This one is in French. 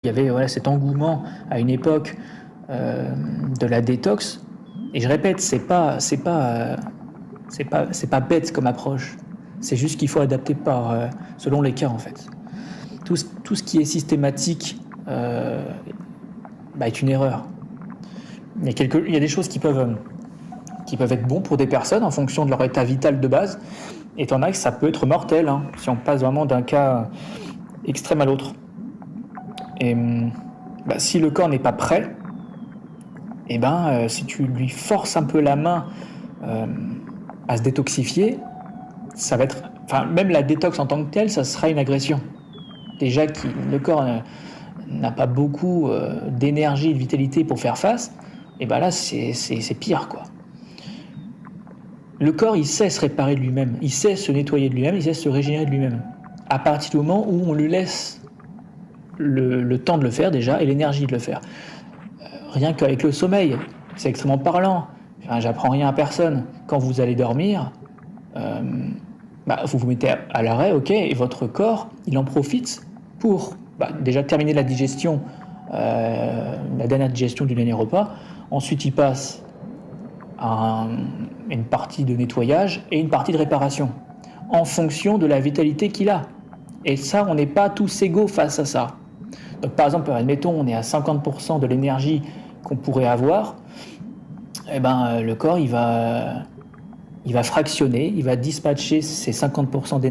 Il y avait voilà, cet engouement à une époque de la détox. Et je répète, c'est pas bête comme approche. C'est juste qu'il faut adapter selon les cas en fait. Tout ce qui est systématique est une erreur. Il y a des choses qui peuvent être bons pour des personnes en fonction de leur état vital de base. Et t'en as que ça peut être mortel hein, si on passe vraiment d'un cas extrême à l'autre. Et si le corps n'est pas prêt, si tu lui forces un peu la main à se détoxifier, ça va être, même la détox en tant que telle, ça sera une agression. Déjà le corps n'a pas beaucoup d'énergie et de vitalité pour faire face, et là c'est pire quoi. Le corps il sait se réparer de lui-même, il sait se nettoyer de lui-même, il sait se régénérer de lui-même. À partir du moment où on lui laisse le temps de le faire déjà et l'énergie de le faire. Rien qu'avec le sommeil, c'est extrêmement parlant. J'apprends rien à personne. Quand vous allez dormir, vous vous mettez à l'arrêt, ok, et votre corps, il en profite pour déjà terminer la digestion, la dernière digestion du dernier repas. Ensuite, il passe à une partie de nettoyage et une partie de réparation, en fonction de la vitalité qu'il a. Et ça, on n'est pas tous égaux face à ça. Donc par exemple, admettons, on est à 50% de l'énergie qu'on pourrait avoir, le corps, il va fractionner, il va dispatcher ces 50% d'énergie